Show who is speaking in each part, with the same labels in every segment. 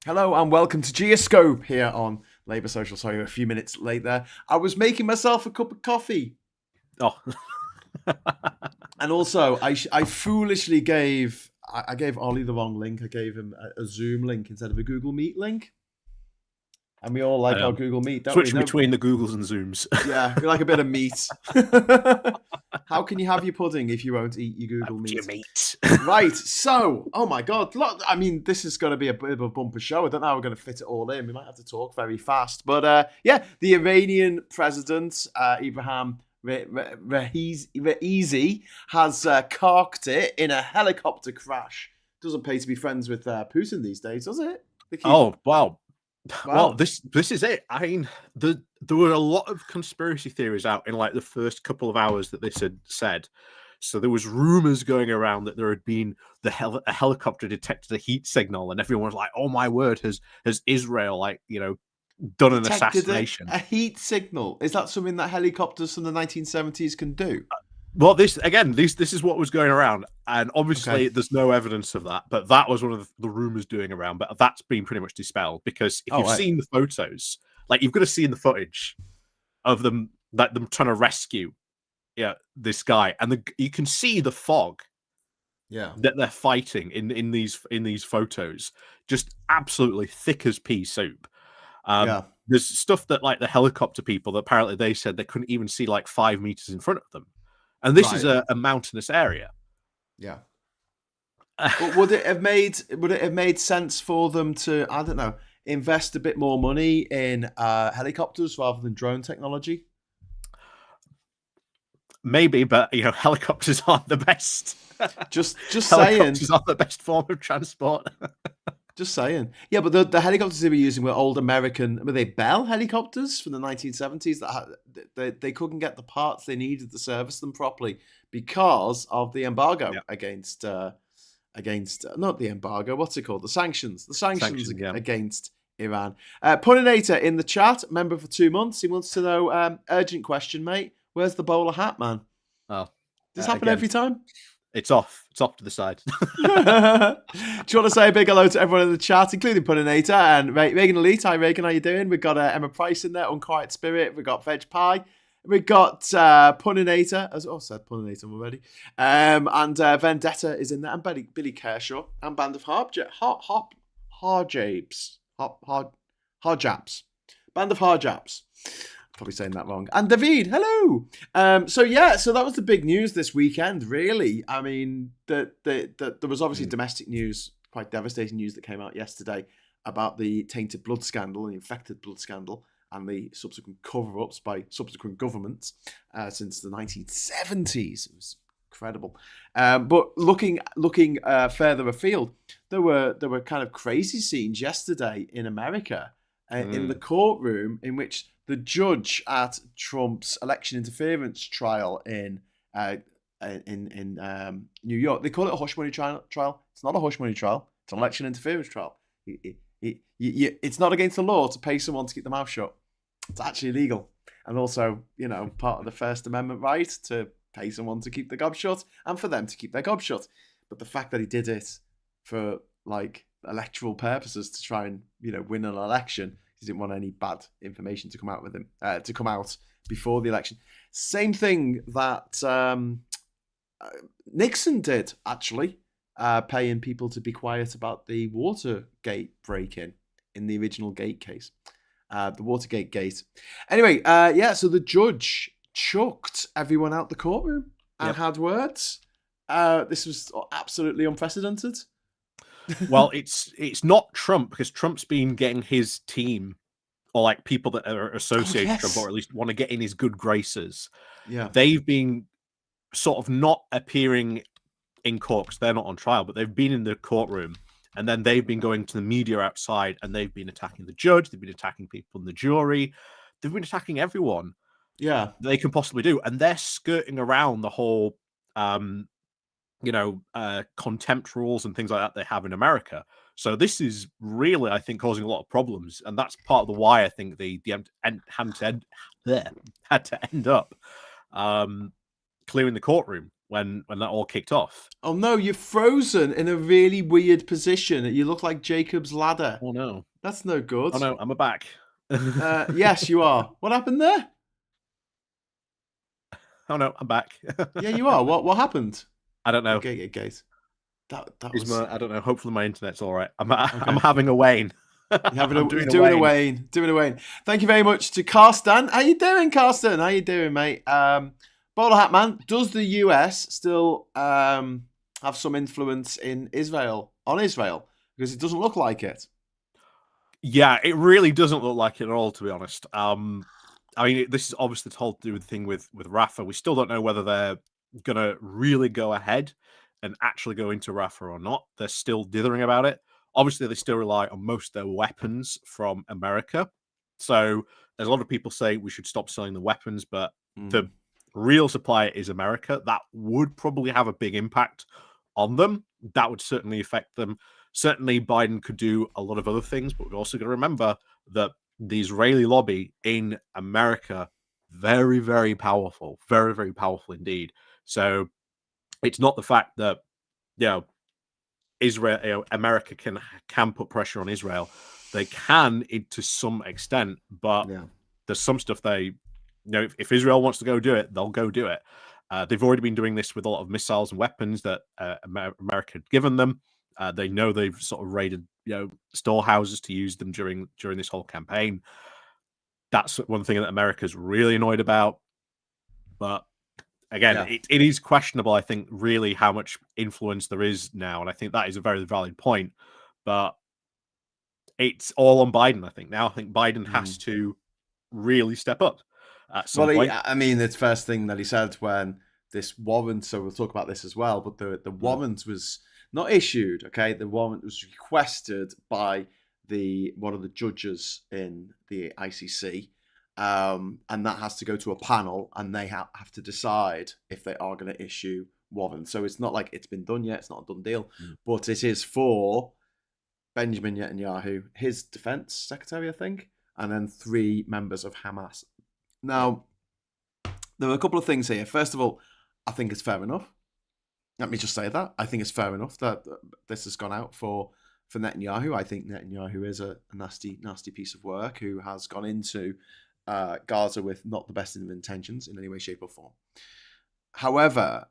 Speaker 1: Hello and welcome to GEOSCOPE here on Labour Social. Sorry, a few minutes late there. I was making myself a cup of coffee.
Speaker 2: Oh.
Speaker 1: And also, I foolishly gave Ollie the wrong link. I gave him a Zoom link instead of a Google Meet link. And we all like our Google Meet, don't
Speaker 2: Switching between the Googles and Zooms.
Speaker 1: Yeah, we like a bit of meat. How can you have your pudding if you won't eat your Google Meet?
Speaker 2: Your meat.
Speaker 1: Right, so, oh my God. Look, I mean, this is going to be a bit of a bumper show. I don't know how we're going to fit it all in. We might have to talk very fast. But yeah, the Iranian President, Ebrahim Raisi, has carked it in a helicopter crash. Doesn't pay to be friends with Putin these days, does it?
Speaker 2: Oh, wow. Well, this is it. I mean, there were a lot of conspiracy theories out in like the first couple of hours that this had said. So there was rumors going around that there had been a helicopter detected a heat signal, and everyone was like, "Oh my word, has Israel done an assassination?"
Speaker 1: A heat signal, is that something that helicopters from the 1970s can do?
Speaker 2: Well, this is what was going around, and obviously there's no evidence of that, but that was one of the rumors doing around, but that's been pretty much dispelled, because if you've seen the photos, like, you've got to see in the footage of them, like, them trying to rescue this guy, and you can see the fog that they're fighting in these photos, just absolutely thick as pea soup. There's stuff that, like, the helicopter people, that apparently they said they couldn't even see like 5 meters in front of them. And this is a mountainous area.
Speaker 1: Yeah. But would it have made sense for them to, I don't know, invest a bit more money in helicopters rather than drone technology?
Speaker 2: Maybe, but helicopters aren't the best.
Speaker 1: Just
Speaker 2: helicopters aren't the best form of transport.
Speaker 1: Just saying. Yeah, but the helicopters they were using were old American, were they Bell helicopters from the 1970s that they couldn't get the parts they needed to service them properly because of the embargo against not the embargo, what's it called? The sanctions against Iran. Puninator in the chat, member for 2 months. He wants to know, urgent question, mate. Where's the bowler hat, man?
Speaker 2: Oh,
Speaker 1: does this happen every time?
Speaker 2: It's off. It's off to the side.
Speaker 1: Do you want to say a big hello to everyone in the chat, including Puninator and Reagan Elite? Hi, Reagan. How you doing? We've got Emma Price in there, Unquiet Spirit. We've got Veg Pie. We've got Puninator, as I said, Puninator already. And Vendetta is in there, and Billy Kershaw, and Band of Harjaps. Band of Harjaps. Probably saying that wrong. And David, hello. So that was the big news this weekend, really. I mean, there was obviously domestic news, quite devastating news that came out yesterday about the tainted blood scandal and the infected blood scandal and the subsequent cover-ups by subsequent governments since the 1970s. It was incredible. But looking further afield, there were kind of crazy scenes yesterday in America in the courtroom in which the judge at Trump's election interference trial in New York, they call it a hush money trial. It's not a hush money trial. It's an election interference trial. It's not against the law to pay someone to keep their mouth shut. It's actually illegal. And also, part of the First Amendment right to pay someone to keep their gob shut and for them to keep their gob shut. But the fact that he did it for, like, electoral purposes to try and, win an election, he didn't want any bad information to come out with him, to come out before the election. Same thing that Nixon did, actually, paying people to be quiet about the Watergate break-in the original Gate case, the Watergate gate. Anyway, so the judge chucked everyone out the courtroom and had words. This was absolutely unprecedented.
Speaker 2: Well, it's not Trump, because Trump's been getting his team, or like people that are associated with Trump, or at least want to get in his good graces.
Speaker 1: Yeah,
Speaker 2: they've been sort of not appearing in court because they're not on trial, but they've been in the courtroom, and then they've been going to the media outside, and they've been attacking the judge, they've been attacking people in the jury, they've been attacking everyone.
Speaker 1: Yeah,
Speaker 2: they can possibly do, and they're skirting around the whole contempt rules and things like that they have in America. So this is really, I think, causing a lot of problems, and that's part of the why I think they had to end up clearing the courtroom. when that all kicked off.
Speaker 1: Oh no, you're frozen in a really weird position. You look like Jacob's ladder.
Speaker 2: Oh no.
Speaker 1: That's no good.
Speaker 2: Oh no, I'm back.
Speaker 1: Yes, you are. What happened there?
Speaker 2: Oh no, I'm back.
Speaker 1: Yeah, you are. What happened?
Speaker 2: I don't know.
Speaker 1: Okay, guys. That was.
Speaker 2: I don't know. Hopefully my internet's all right. I'm having a Wayne.
Speaker 1: Doing a Wayne. Thank you very much to Karsten. How you doing, Karsten? How you doing, mate? Bowler Hat Man, does the US still have some influence on Israel? Because it doesn't look like it.
Speaker 2: Yeah, it really doesn't look like it at all, to be honest. I mean, this is obviously the whole thing with Rafah. We still don't know whether they're going to really go ahead and actually go into Rafah or not. They're still dithering about it. Obviously, they still rely on most of their weapons from America. So there's a lot of people say we should stop selling the weapons, but the real supplier is America. That would probably have a big impact on them. That would certainly affect them. Certainly, Biden could do a lot of other things, but we've also got to remember that the Israeli lobby in America, very, very powerful, very, very powerful indeed. So it's not the fact that, Israel, America can put pressure on Israel. They can to some extent, but there's some stuff they, if Israel wants to go do it, they'll go do it. They've already been doing this with a lot of missiles and weapons that America had given them. They know they've sort of raided, storehouses to use them during this whole campaign. That's one thing that America's really annoyed about. But again, it is questionable, I think, really how much influence there is now. And I think that is a very valid point. But it's all on Biden, I think. Now I think Biden has to really step up at some point.
Speaker 1: I mean, it's first thing that he said when this warrant, so we'll talk about this as well, but the warrant was not issued, okay? The warrant was requested by one of the judges in the ICC, and that has to go to a panel, and they have to decide if they are going to issue warrants. So it's not like it's been done yet; it's not a done deal, but it is for Benjamin Netanyahu, his defense secretary, I think, and then 3 members of Hamas. Now, there are a couple of things here. First of all, I think it's fair enough. Let me just say that. I think it's fair enough that this has gone out for Netanyahu. I think Netanyahu is a nasty, nasty piece of work who has gone into Gaza with not the best of intentions in any way, shape, or form. However,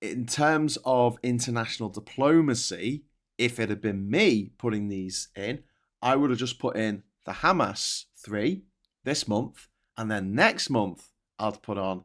Speaker 1: in terms of international diplomacy, if it had been me putting these in, I would have just put in the Hamas 3 this month, and then next month I'll put one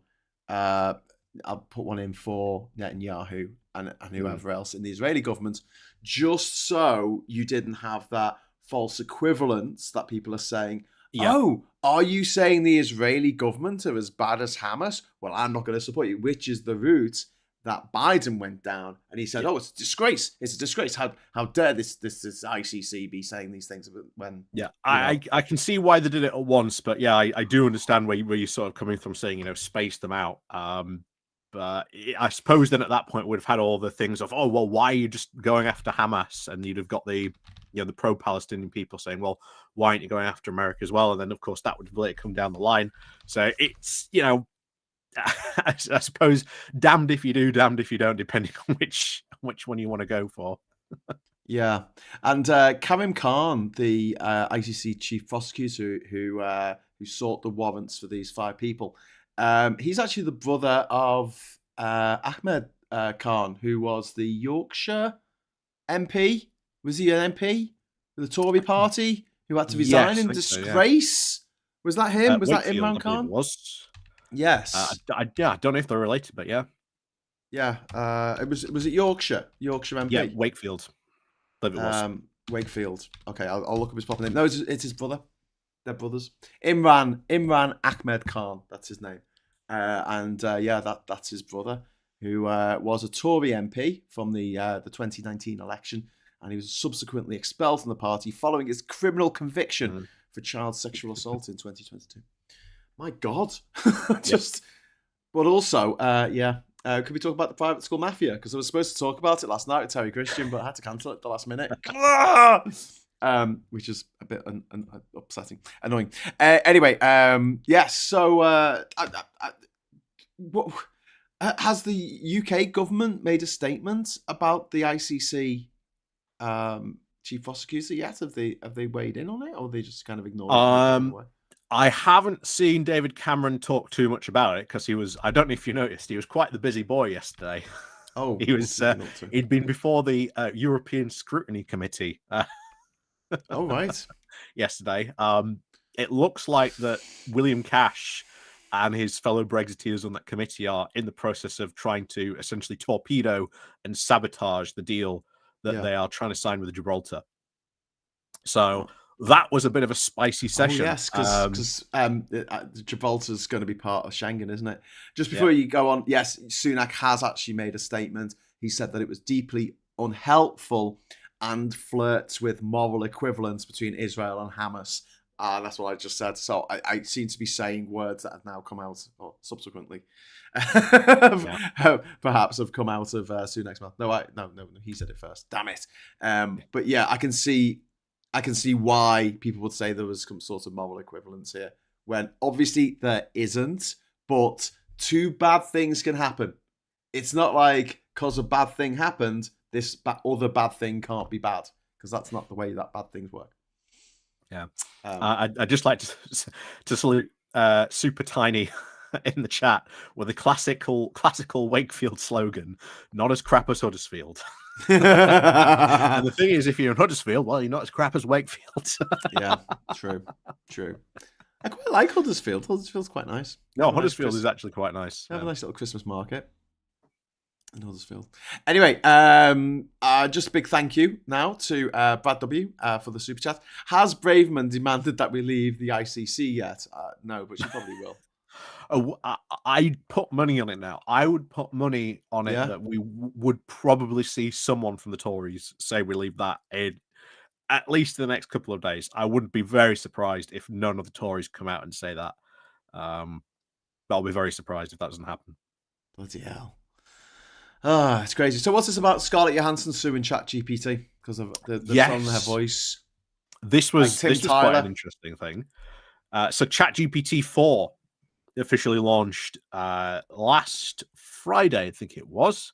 Speaker 1: in for Netanyahu and whoever else in the Israeli government, just so you didn't have that false equivalence that people are saying, oh, are you saying the Israeli government are as bad as Hamas? Well, I'm not going to support you, which is the route that Biden went down. And he said, oh, it's a disgrace. It's a disgrace. How dare this ICC be saying these things when...
Speaker 2: Yeah, I can see why they did it at once, but I do understand where you're sort of coming from saying, space them out. But I suppose then at that point we'd have had all the things of, oh, well, why are you just going after Hamas? And you'd have got the pro-Palestinian people saying, well, why aren't you going after America as well? And then, of course, that would later come down the line. So it's, I suppose damned if you do, damned if you don't, depending on which one you want to go for.
Speaker 1: Yeah. And Karim Khan, the ICC chief prosecutor who sought the warrants for these 5 people, he's actually the brother of Ahmed Khan, who was the Yorkshire MP. Was he an MP for the Tory party who had to resign in disgrace? So, yeah. Was that him? Was that Imran Khan?
Speaker 2: Was.
Speaker 1: Yes.
Speaker 2: I don't know if they're related, but yeah.
Speaker 1: Yeah. Was it Yorkshire MP?
Speaker 2: Yeah, Wakefield. I believe it was.
Speaker 1: Wakefield. Okay, I'll look up his proper name. No, it's his brother. They're brothers. Imran Ahmed Khan. That's his name. That's his brother, who was a Tory MP from the 2019 election, and he was subsequently expelled from the party following his criminal conviction for child sexual assault in 2022. My God, But also, could we talk about the private school mafia? Because I was supposed to talk about it last night with Terry Christian, but I had to cancel it at the last minute. Which is a bit upsetting, annoying. Anyway, yes. So, Has the UK government made a statement about the ICC chief prosecutor yet? Have they weighed in on it, or they just kind of ignored it?
Speaker 2: I haven't seen David Cameron talk too much about it because he was. I don't know if you noticed, he was quite the busy boy yesterday.
Speaker 1: Oh,
Speaker 2: he was. He'd been before the European Scrutiny Committee.
Speaker 1: Oh, right.
Speaker 2: Yesterday. It looks like that William Cash and his fellow Brexiteers on that committee are in the process of trying to essentially torpedo and sabotage the deal that they are trying to sign with Gibraltar. So that was a bit of a spicy session.
Speaker 1: Oh, yes, because Gibraltar's going to be part of Schengen, isn't it? Just before you go on, yes, Sunak has actually made a statement. He said that it was deeply unhelpful and flirts with moral equivalence between Israel and Hamas. That's what I just said. So I seem to be saying words that have now come out, or subsequently, perhaps have come out of Sunak's mouth. No, he said it first. Damn it. But yeah, I can see why people would say there was some sort of moral equivalence here, when obviously there isn't. But two bad things can happen. It's not like because a bad thing happened, this other bad thing can't be bad, because that's not the way that bad things work.
Speaker 2: Yeah, I'd just like to salute Super Tiny in the chat with a classical Wakefield slogan: "Not as crap as Huddersfield." And the thing is, if you're in Huddersfield, well, you're not as crap as Wakefield.
Speaker 1: Yeah, true. I quite like Huddersfield. Huddersfield's quite nice.
Speaker 2: No, Huddersfield is actually quite nice.
Speaker 1: They have a nice little Christmas market in Huddersfield. Anyway, just a big thank you now to Brad W for the super chat. Has Braverman demanded that we leave the ICC yet? No, but she probably will.
Speaker 2: I'd put money on it now. I would put money on it that we would probably see someone from the Tories say we leave that in at least the next couple of days. I wouldn't be very surprised if none of the Tories come out and say that. I'll be very surprised if that doesn't happen.
Speaker 1: Bloody hell. It's crazy. So what's this about Scarlett Johansson suing ChatGPT because of the tone of her voice?
Speaker 2: This was quite an interesting thing. So ChatGPT 4 officially launched last Friday, I think it was,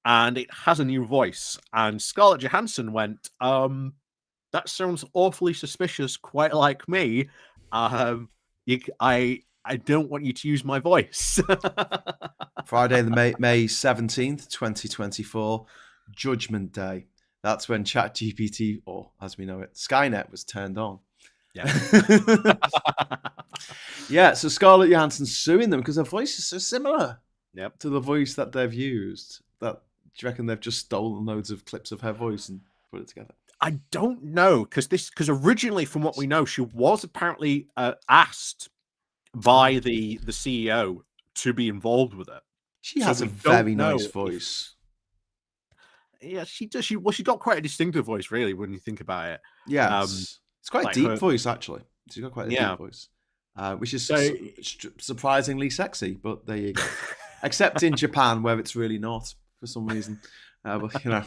Speaker 2: and it has a new voice. And Scarlett Johansson went, that sounds awfully suspicious, quite like me. I don't want you to use my voice.
Speaker 1: Friday, the May 17th, 2024, Judgment Day. That's when ChatGPT, or as we know it, Skynet, was turned on. Yeah. Yeah, so Scarlett Johansson's suing them because her voice is so similar to the voice that they've used. Do you reckon they've just stolen loads of clips of her voice and put it together?
Speaker 2: I don't know, because originally, from what we know, she was apparently asked by the CEO to be involved with it.
Speaker 1: She has a very nice voice.
Speaker 2: Yeah, she does. She's got quite a distinctive voice, really, when you think about it.
Speaker 1: Yeah, it's quite a deep voice, actually. She's got quite a deep voice, which is surprisingly sexy. But there you go. Except in Japan, where it's really not for some reason. But you know,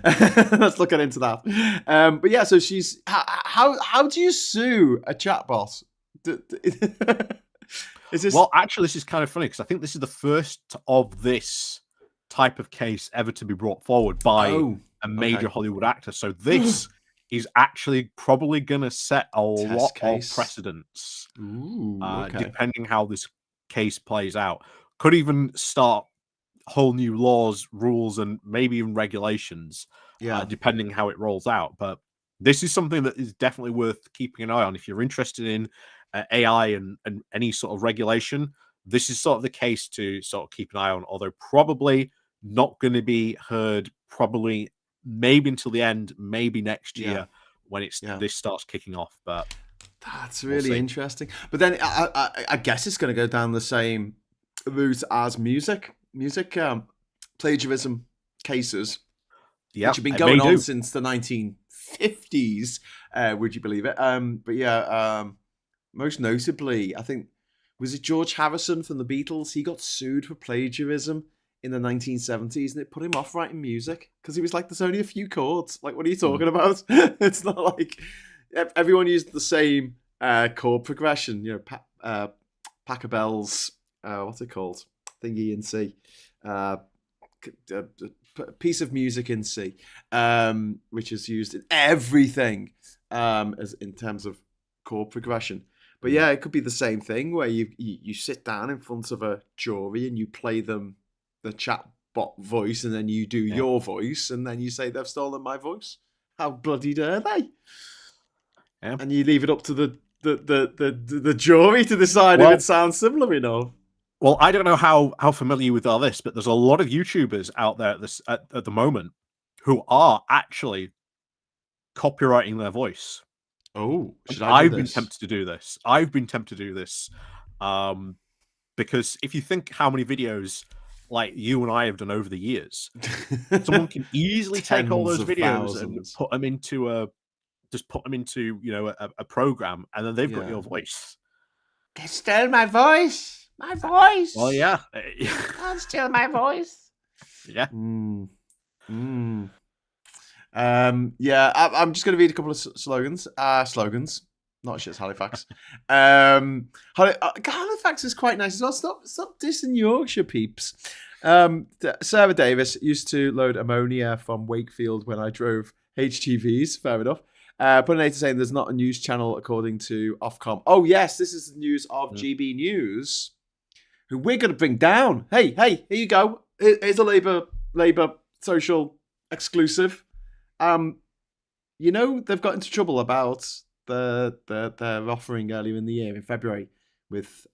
Speaker 1: let's look into that. But yeah, so she's how do you sue a chatbot?
Speaker 2: Well, actually, this is kind of funny because I think this is the first of this type of case ever to be brought forward by a major Hollywood actor. So this is actually probably going to set a lot of precedents, depending how this case plays out. Could even start whole new laws, rules, and maybe even regulations, depending how it rolls out. But this is something that is definitely worth keeping an eye on if you're interested in AI and any sort of regulation. This is sort of the case to sort of keep an eye on, although probably not going to be heard probably maybe until the end, maybe next year when this starts kicking off. But
Speaker 1: that's really interesting. But then I guess it's going to go down the same route as music plagiarism cases, which have been going on since the 1950s. Would you believe it? But yeah. Most notably, I think, was it George Harrison from the Beatles? He got sued for plagiarism in the 1970s, and it put him off writing music because he was like, "There's only a few chords. Like, what are you talking about? It's not like everyone used the same chord progression. You know, Pachelbel's what's it called? thingy in C. Piece of music in C, which is used in everything as in terms of chord progression. But yeah, it could be the same thing where you sit down in front of a jury and you play them the chatbot voice, and then you do your voice, and then you say they've stolen my voice. How bloody dare they? Yeah. And you leave it up to the jury to decide if it sounds similar enough.
Speaker 2: Well, I don't know how familiar with all this, but there's a lot of YouTubers out there at the moment who are actually copywriting their voice.
Speaker 1: Oh,
Speaker 2: I've been tempted to do this. Because if you think how many videos like you and I have done over the years, someone can easily take all those videos and put them into a program, and then they've got your voice.
Speaker 1: They stole my voice. My voice.
Speaker 2: Well, yeah.
Speaker 1: Can't steal my voice.
Speaker 2: Yeah.
Speaker 1: Yeah, I'm just going to read a couple of slogans. Not shit's Halifax. Halifax is quite nice as well. Stop dissing Yorkshire, peeps. Sarah Davis used to load ammonia from Wakefield when I drove HGVs. Fair enough. Put an A to saying there's not a news channel according to Ofcom. Oh, yes, this is the news of GB News, who we're going to bring down. Hey, here you go. Here's a Labour social exclusive. They've got into trouble about their offering earlier in the year in February with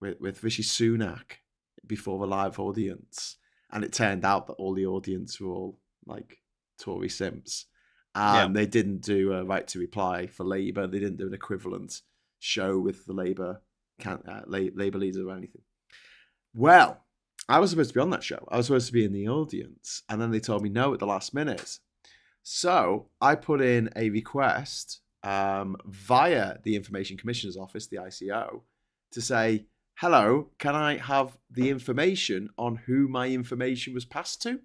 Speaker 1: Rishi Sunak before a live audience, and it turned out that all the audience were all like Tory simps, and they didn't do a right to reply for Labour. They didn't do an equivalent show with the Labour leader or anything. Well, I was supposed to be on that show. I was supposed to be in the audience, and then they told me no at the last minute. So I put in a request via the Information Commissioner's Office, the ICO, to say, hello, can I have the information on who my information was passed to?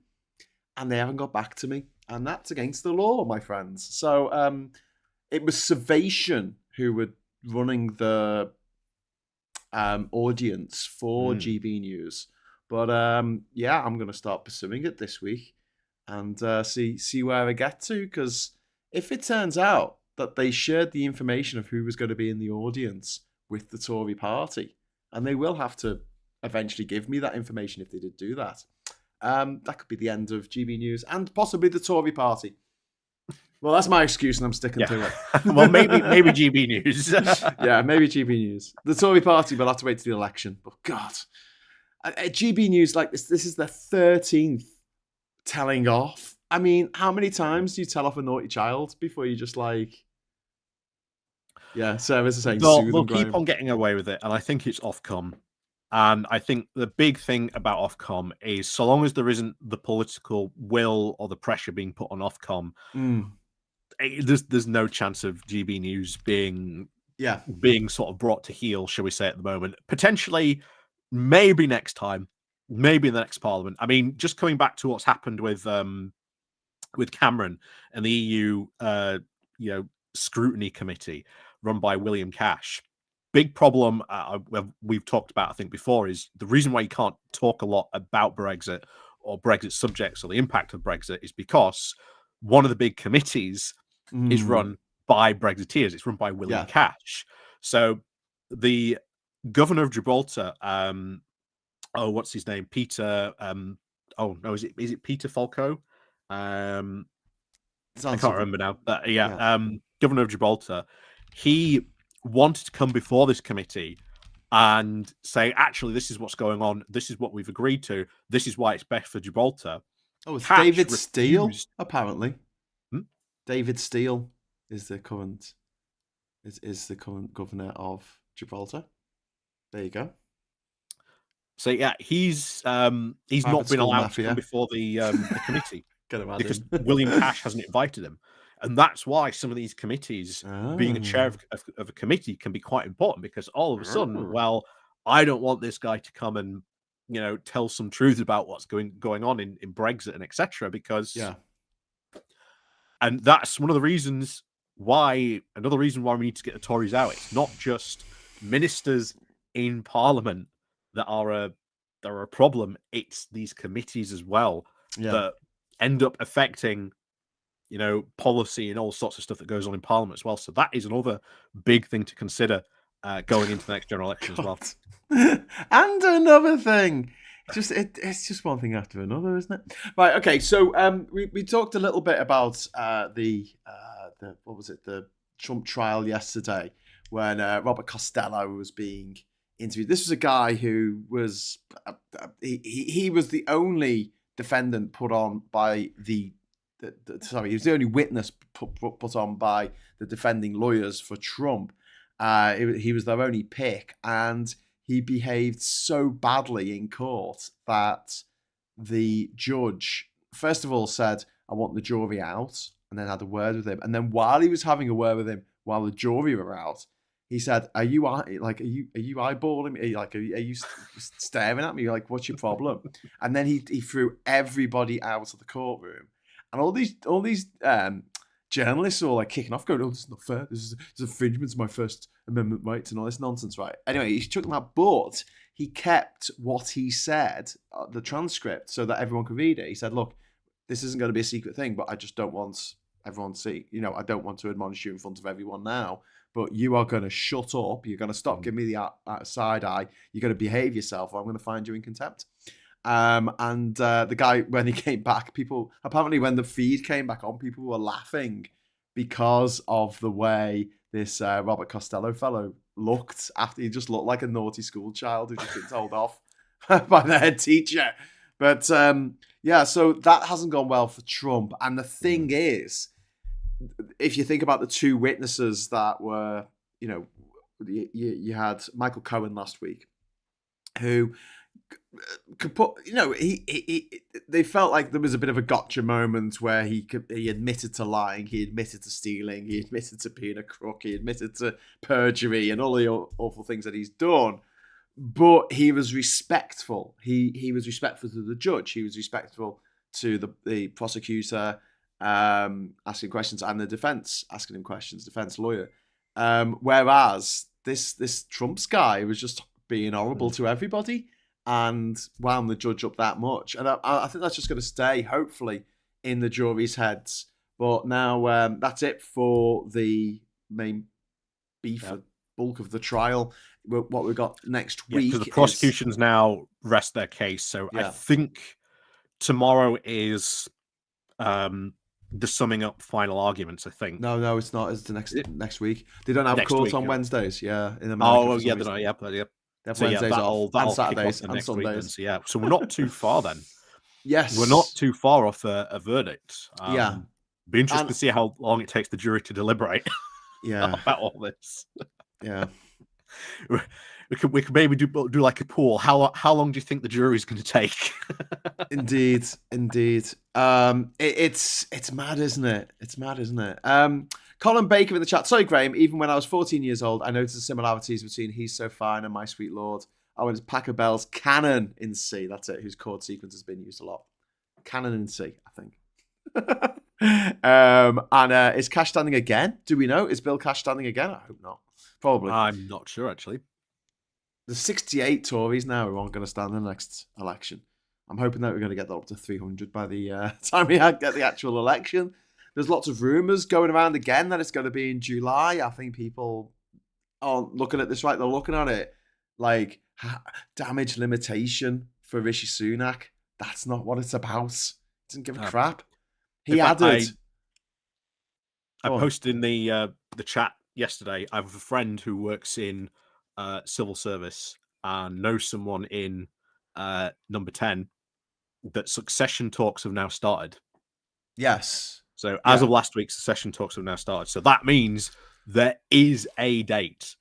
Speaker 1: And they haven't got back to me. And that's against the law, my friends. So it was Savation who were running the audience for GB News. But I'm going to start pursuing it this week and see where I get to. Because if it turns out that they shared the information of who was going to be in the audience with the Tory party, and they will have to eventually give me that information if they did do that, that could be the end of GB News and possibly the Tory party. Well, that's my excuse, and I'm sticking to it.
Speaker 2: Well, maybe GB News.
Speaker 1: Yeah, maybe GB News. The Tory party will have to wait to the election. But God, at GB News, like this is the 13th telling off. I mean, how many times do you tell off a naughty child before you just like... Yeah, Sarah's saying
Speaker 2: they'll keep on getting away with it, and I think it's Ofcom. And I think the big thing about Ofcom is so long as there isn't the political will or the pressure being put on Ofcom, there's no chance of GB News being sort of brought to heel, shall we say, at the moment. Potentially, maybe next time, maybe in the next Parliament. I mean, just coming back to what's happened with Cameron and the EU, scrutiny committee run by William Cash. Big problem we've talked about, I think, before, is the reason why you can't talk a lot about Brexit or Brexit subjects or the impact of Brexit is because one of the big committees is run by Brexiteers. It's run by William Cash. So the governor of Gibraltar, what's his name? Peter. Is it Peter Falco? I can't remember now. But governor of Gibraltar. He wanted to come before this committee and say, actually, this is what's going on. This is what we've agreed to. This is why it's best for Gibraltar.
Speaker 1: Oh, it's David Steele, apparently. David Steele is the current governor of Gibraltar. There you go.
Speaker 2: So yeah, he's not been allowed to come before the committee because William Cash hasn't invited him. And that's why some of these committees, being a chair of a committee, can be quite important, because all of a sudden, well, I don't want this guy to come and, tell some truth about what's going on in Brexit and etc. Because, and that's another reason why we need to get the Tories out. It's not just ministers in Parliament that are a problem, it's these committees as well that end up affecting, policy and all sorts of stuff that goes on in Parliament as well. So that is another big thing to consider going into the next general election as well.
Speaker 1: And another thing, it's just one thing after another, isn't it? Right. Okay. So we talked a little bit about the Trump trial yesterday when Robert Costello was being interviewed. This was a guy who was he was the only defendant put on by he was the only witness put on by the defending lawyers for Trump. He was their only pick, and he behaved so badly in court that the judge, first of all, said, "I want the jury out," and then had a word with him. And then while he was having a word with him, while the jury were out, he said, "Are you eyeballing me? Are you staring at me? Like, what's your problem?" And then he threw everybody out of the courtroom. And all these journalists are all like kicking off, going, "Oh, this is not fair. This is infringement of my First Amendment rights and all this nonsense," right? Anyway, he took them out, but he kept what he said, the transcript, so that everyone could read it. He said, "Look, this isn't going to be a secret thing, but I just don't want everyone to see. I don't want to admonish you in front of everyone now, but you are going to shut up. You're going to stop giving me the side eye. You're going to behave yourself, or I'm going to find you in contempt." And the guy, when he came back, apparently when the feed came back on, people were laughing because of the way this Robert Costello fellow looked after. He just looked like a naughty school child who just been told off by the head teacher. But so that hasn't gone well for Trump. And the thing is, if you think about the two witnesses that were, you had Michael Cohen last week, who could put, they felt like there was a bit of a gotcha moment where he admitted to lying, he admitted to stealing, he admitted to being a crook, he admitted to perjury and all the awful things that he's done. But he was respectful. He was respectful to the judge. He was respectful to the prosecutor asking questions and the defense asking him questions, defense lawyer. Whereas this Trump's guy was just being horrible to everybody and wound the judge up that much. And I think that's just going to stay, hopefully, in the jury's heads. But now that's it for the main bulk of the trial. What we've got next week.
Speaker 2: Because the prosecution's now rest their case. So I think tomorrow is the summing up final arguments, I think.
Speaker 1: No, it's not. It's the next week. They don't have court on Wednesdays, in America.
Speaker 2: Yeah, they're not. Yeah.
Speaker 1: They have Wednesdays off, and Saturdays and Sundays.
Speaker 2: Then, so we're not too far then.
Speaker 1: Yes.
Speaker 2: We're not too far off a verdict. Be interested to see how long it takes the jury to deliberate about all this.
Speaker 1: Yeah.
Speaker 2: We could maybe do like a poll. How long do you think the jury's going to take?
Speaker 1: Indeed. It's mad, isn't it? It's mad, isn't it? Colin Baker in the chat. "Sorry, Graham. Even when I was 14 years old, I noticed the similarities between He's So Fine and My Sweet Lord. I went to Packer Bell's Canon in C." That's it. Whose chord sequence has been used a lot. Canon in C, I think. And is Cash standing again? Do we know? Is Bill Cash standing again? I hope not. Probably.
Speaker 2: I'm not sure, actually.
Speaker 1: There's 68 Tories now who aren't going to stand in the next election. I'm hoping that we're going to get that up to 300 by the time we get the actual election. There's lots of rumours going around again that it's going to be in July. I think people aren't looking at this right. They're looking at it like damage limitation for Rishi Sunak. That's not what it's about. He doesn't give a crap. He added...
Speaker 2: I posted in the chat yesterday. I have a friend who works in civil service and knows someone in number 10 that succession talks have now started.
Speaker 1: Yes.
Speaker 2: So as of last week, succession talks have now started. So that means there is a date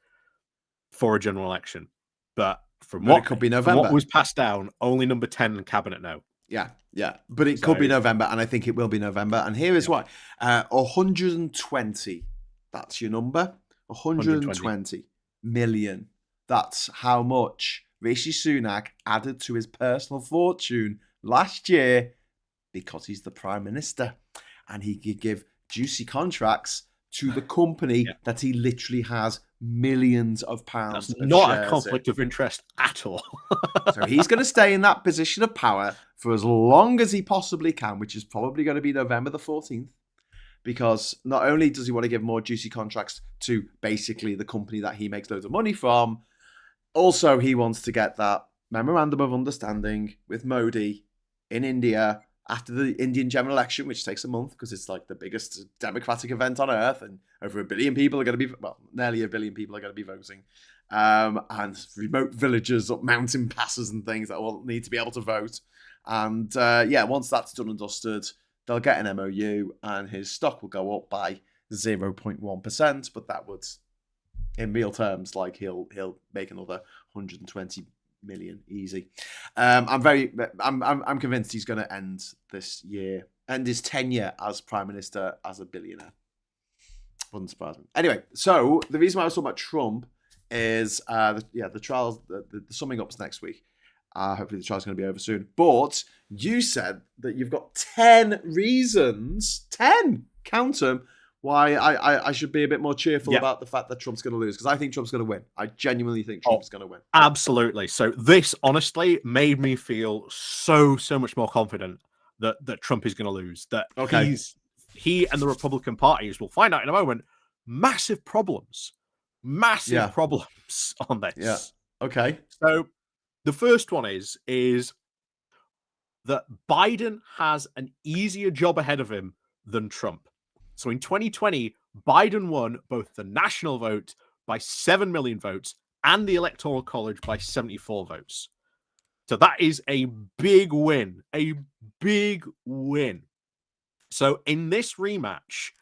Speaker 2: for a general election. But it could be November. From what was passed down, only number 10 in cabinet now.
Speaker 1: Yeah. But it could be November, and I think it will be November. And here is why. 120. That's your number. 120 million. That's how much Rishi Sunak added to his personal fortune last year because he's the Prime Minister. And he could give juicy contracts to the company that he literally has millions of pounds.
Speaker 2: That's
Speaker 1: of
Speaker 2: not a
Speaker 1: shares
Speaker 2: conflict of interest at all.
Speaker 1: So he's going to stay in that position of power for as long as he possibly can, which is probably going to be November the 14th. Because not only does he want to give more juicy contracts to basically the company that he makes loads of money from, also he wants to get that memorandum of understanding with Modi in India after the Indian general election, which takes a month because it's like the biggest democratic event on earth, and over 1 billion people are going to be, well, nearly 1 billion people are going to be voting. And remote villages up mountain passes and things that will need to be able to vote. And once that's done and dusted, they'll get an MOU and his stock will go up by 0.1%, but that would, in real terms, like he'll make another 120 million easy. I'm convinced he's going to end this year, end his tenure as Prime Minister as a billionaire. Wouldn't surprise me. Anyway, so the reason why I was talking about Trump is the trials, the summing up's next week. Hopefully the trial's going to be over soon. But you said that you've got 10 reasons, 10, count them, why I should be a bit more cheerful about the fact that Trump's going to lose. Because I think Trump's going to win. I genuinely think Trump's going to win.
Speaker 2: Absolutely. So this, honestly, made me feel so much more confident that Trump is going to lose. That he and the Republican parties, we'll find out in a moment, massive problems on this.
Speaker 1: Yeah. Okay.
Speaker 2: So the first one is that Biden has an easier job ahead of him than Trump. So in 2020, Biden won both the national vote by 7 million votes and the Electoral College by 74 votes. So that is a big win, So in this rematch,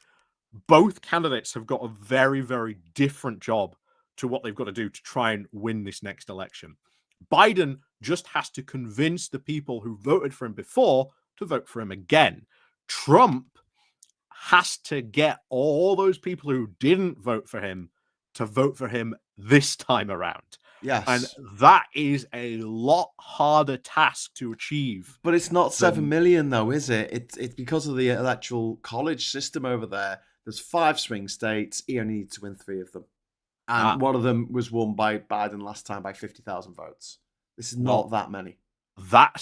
Speaker 2: both candidates have got a very, very different job to what they've got to do to try and win this next election. Biden just has to convince the people who voted for him before to vote for him again. Trump has to get all those people who didn't vote for him to vote for him this time around.
Speaker 1: Yes.
Speaker 2: And that is a lot harder task to achieve.
Speaker 1: But it's not 7 million, though, is it? It's because of the electoral college system over there. There's 5 swing states. He only needs to win 3 of them. And one of them was won by Biden last time by 50,000 votes. This is not that many.
Speaker 2: That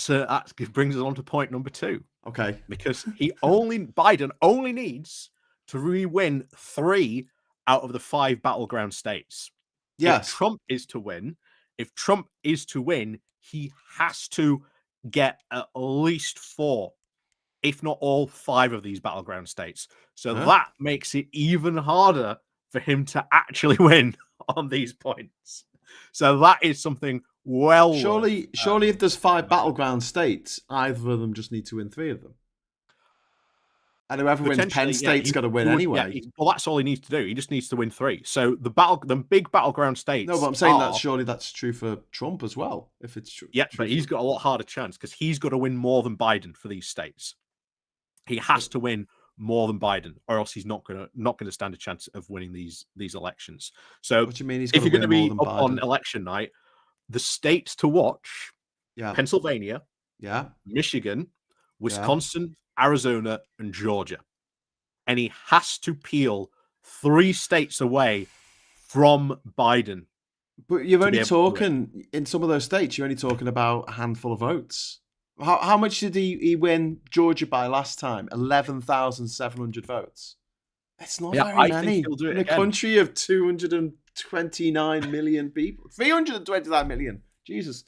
Speaker 2: brings us on to point number 2.
Speaker 1: Okay.
Speaker 2: Because Biden only needs to re-win 3 out of the 5 battleground states.
Speaker 1: Yes.
Speaker 2: If Trump is to win, he has to get at least 4, if not all 5 of these battleground states. So that makes it even harder for him to actually win on these points. So that is something
Speaker 1: surely if there's 5 battleground states, either of them just need to win 3 of them. And whoever wins Penn State's got to win anyway.
Speaker 2: Well, that's all he needs to do. He just needs to win 3. So the big battleground states.
Speaker 1: No, but I'm saying surely that's true for Trump as well. If it's true.
Speaker 2: Yeah, but he's got a lot harder chance because he's got to win more than Biden for these states. He has to win more than Biden, or else he's not gonna stand a chance of winning these elections. So
Speaker 1: what do you mean
Speaker 2: if you're going to be up on election night, the states to watch: Pennsylvania, Michigan, Wisconsin, Arizona, and Georgia. And he has to peel 3 states away from Biden.
Speaker 1: But you're only talking, in some of those states, you're only talking about a handful of votes. How much did he win Georgia by last time? 11,700 votes. It's not very many. In a country of 229 million people. 329 million. Jesus.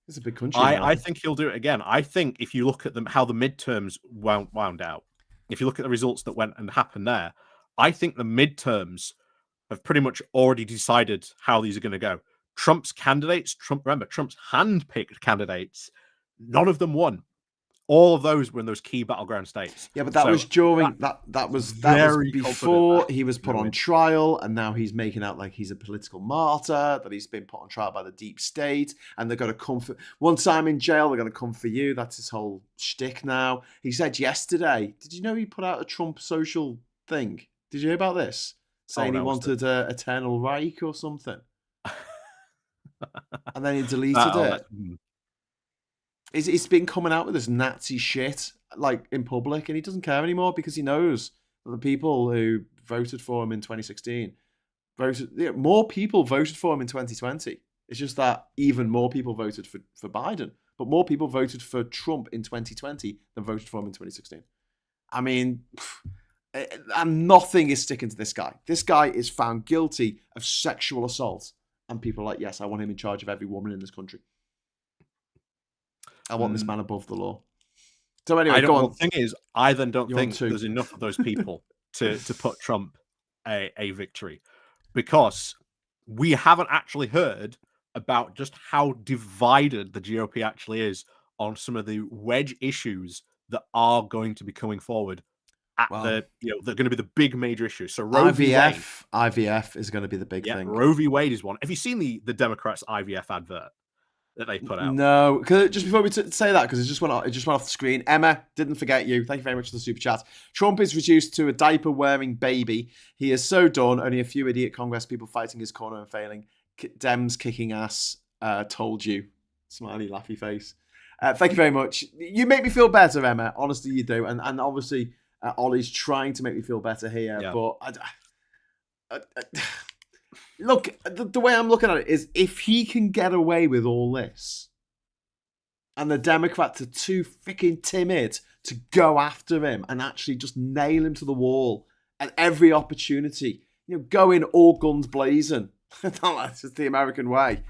Speaker 1: It's a big country.
Speaker 2: I think he'll do it again. I think if you look at how the midterms wound out, if you look at the results that went and happened there, I think the midterms have pretty much already decided how these are going to go. Trump's candidates, Trump's hand-picked candidates, none of them won. All of those were in those key battleground states.
Speaker 1: Yeah, but that was during that was before he was put on trial, and now he's making out like he's a political martyr, that he's been put on trial by the deep state, and they're going to come for once I'm in jail, they're going to come for you. That's his whole shtick now. He said yesterday, did you know he put out a Trump social thing? Did you hear about this? Saying he wanted an eternal Reich or something. And then he deleted it. He's been coming out with this Nazi shit like in public, and he doesn't care anymore because he knows that the people who voted for him in 2016 voted. More people voted for him in 2020. It's just that even more people voted for Biden, but more people voted for Trump in 2020 than voted for him in 2016. I mean, and nothing is sticking to this guy. This guy is found guilty of sexual assault, and people are like, yes, I want him in charge of every woman in this country. I want this man above the law. So anyway, go on.
Speaker 2: The thing is, I then don't think there's enough of those people to put Trump a victory, because we haven't actually heard about just how divided the GOP actually is on some of the wedge issues that are going to be coming forward at they're going to be the big major issues. So
Speaker 1: IVF is going to be the big thing.
Speaker 2: Roe v. Wade is one. Have you seen the Democrats' IVF advert that they put out?
Speaker 1: No, just before we say that, because it just went off the screen. Emma, didn't forget you. Thank you very much for the super chat. Trump is reduced to a diaper-wearing baby. He is so done. Only a few idiot Congress people fighting his corner and failing. Dems kicking ass. Told you. Smiley, laughy face. Thank you very much. You make me feel better, Emma. Honestly, you do. And obviously, Ollie's trying to make me feel better here. Yeah. But look, the way I'm looking at it is, if he can get away with all this, and the Democrats are too freaking timid to go after him and actually just nail him to the wall at every opportunity, go in all guns blazing. That's just the American way.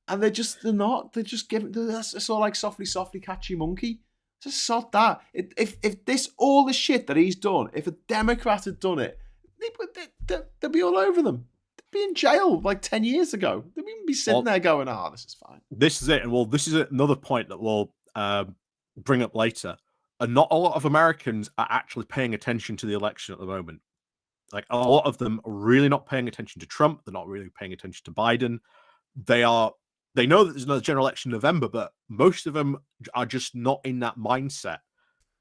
Speaker 1: And they're just giving, it's all like softly catchy monkey. Just sod that. If this, all the shit that he's done, if a Democrat had done it, they'd be all over them. They'd be in jail like 10 years ago. They'd even be sitting there going, this is fine.
Speaker 2: This is it. And this is another point that we'll bring up later. And not a lot of Americans are actually paying attention to the election at the moment. Like, a lot of them are really not paying attention to Trump. They're not really paying attention to Biden. They know that there's another general election in November, but most of them are just not in that mindset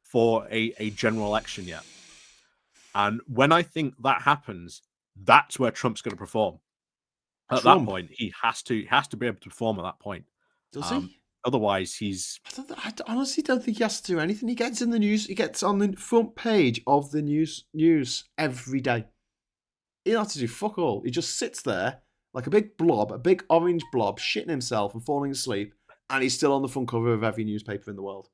Speaker 2: for a general election yet. And when I think that happens, that's where Trump's going to perform. At that point, he has to be able to perform at that point.
Speaker 1: Does he?
Speaker 2: Otherwise, he's...
Speaker 1: I honestly don't think he has to do anything. He gets in the news. He gets on the front page of the news every day. He doesn't have to do fuck all. He just sits there like a big blob, a big orange blob, shitting himself and falling asleep, and he's still on the front cover of every newspaper in the world.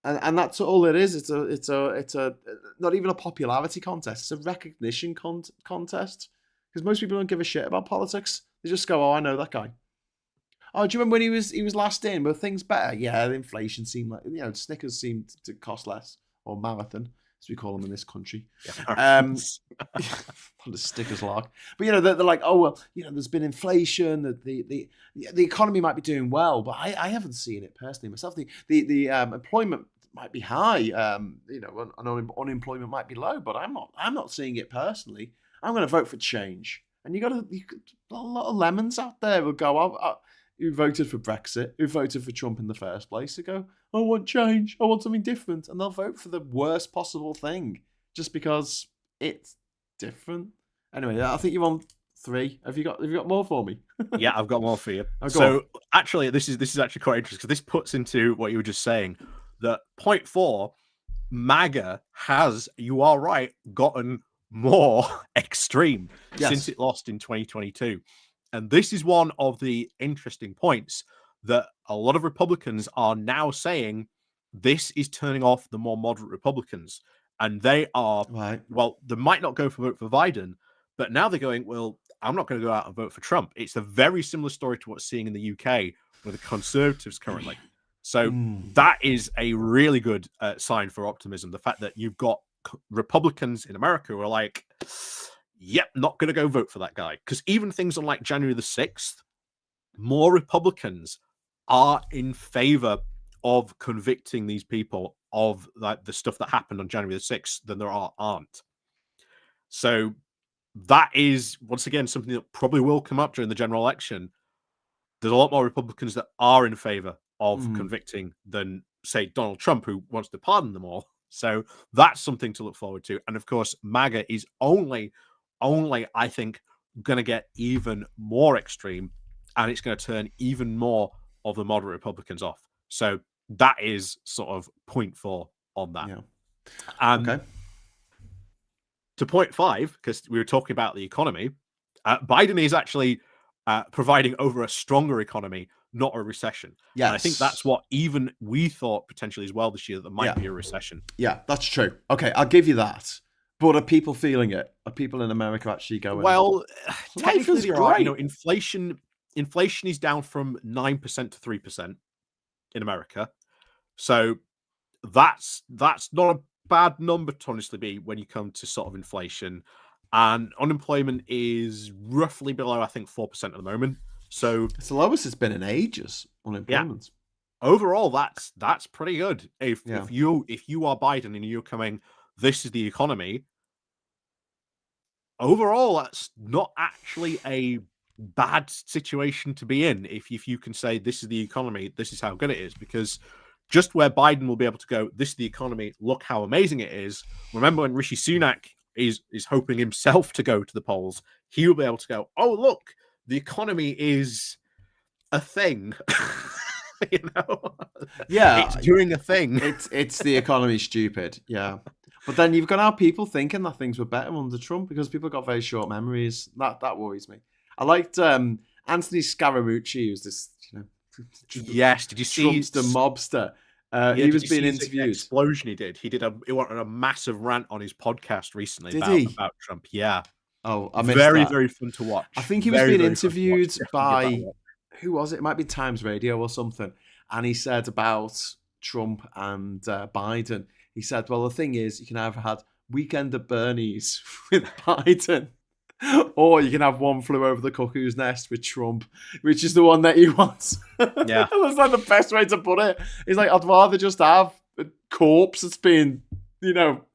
Speaker 1: And that's all it is. It's a not even a popularity contest. It's a recognition contest, because most people don't give a shit about politics. They just go, I know that guy. Oh, do you remember when he was last in? Were things better? Yeah, the inflation seemed like, Snickers seemed to cost less, or marathon, as we call them in this country. On the Snickers lark. But they're like, there's been inflation. The economy might be doing well, but I haven't seen it personally myself. The employment might be high. Unemployment might be low, but I'm not seeing it personally. I'm going to vote for change. And a lot of lemons out there will go, who voted for Brexit, who voted for Trump in the first place, to go, I want change, I want something different. And they'll vote for the worst possible thing just because it's different. Anyway, I think you're on 3. Have you got more for me?
Speaker 2: Yeah, I've got more for you. Actually, this is actually quite interesting, because this puts into what you were just saying, that point 4, MAGA has, you are right, gotten more extreme since it lost in 2022. And this is one of the interesting points, that a lot of Republicans are now saying this is turning off the more moderate Republicans. And they are, they might not go for vote for Biden, but now they're going, well, I'm not going to go out and vote for Trump. It's a very similar story to what's seeing in the UK with the Conservatives currently. So that is a really good sign for optimism. The fact that you've got Republicans in America who are like, yep, not going to go vote for that guy. Because even things on like January the 6th, more Republicans are in favor of convicting these people of like the stuff that happened on January the 6th than there aren't. So that is, once again, something that probably will come up during the general election. There's a lot more Republicans that are in favor of convicting than, say, Donald Trump, who wants to pardon them all. So that's something to look forward to. And of course, MAGA is only, I think, going to get even more extreme, and it's going to turn even more of the moderate Republicans off. So that is sort of point 4 on that.
Speaker 1: Yeah. Okay.
Speaker 2: To point 5, because we were talking about the economy, Biden is actually providing over a stronger economy, not a recession.
Speaker 1: Yes.
Speaker 2: And I think that's what even we thought potentially as well this year, that there might be a recession.
Speaker 1: Yeah, that's true. Okay, I'll give you that. But are people feeling it? Are people in America actually going,
Speaker 2: well, technically
Speaker 1: they are.
Speaker 2: Inflation is down from 9% to 3% in America. So that's not a bad number to honestly be when you come to sort of inflation. And unemployment is roughly below, I think, 4% at the moment. So
Speaker 1: it's the lowest it's been in ages. Unemployment.
Speaker 2: Yeah. Overall, that's pretty good. If you are Biden and you're coming, this is the economy. Overall, that's not actually a bad situation to be in. If you can say this is the economy, this is how good it is, because just where Biden will be able to go, this is the economy, look how amazing it is. Remember when Rishi Sunak is hoping himself to go to the polls, he will be able to go, oh, look, the economy is a thing. You know?
Speaker 1: Yeah.
Speaker 2: It's doing a thing.
Speaker 1: It's the economy stupid. Yeah. But then you've got our people thinking that things were better under Trump because people got very short memories. That worries me. I liked Anthony Scaramucci, who's this,
Speaker 2: yes, did you see
Speaker 1: Trumpster mobster? He was being interviewed.
Speaker 2: Explosion he did. He went on a massive rant on his podcast recently about Trump. Yeah.
Speaker 1: Oh, I missed
Speaker 2: very,
Speaker 1: that.
Speaker 2: very fun to watch.
Speaker 1: I think he was being interviewed by, who was it? It might be Times Radio or something. And he said about Trump and Biden, he said, well, the thing is, you can either have Weekend at Bernie's with Biden, or you can have One Flew Over the Cuckoo's Nest with Trump, which is the one that he wants.
Speaker 2: Yeah.
Speaker 1: That's like the best way to put it. He's like, I'd rather just have a corpse that's being,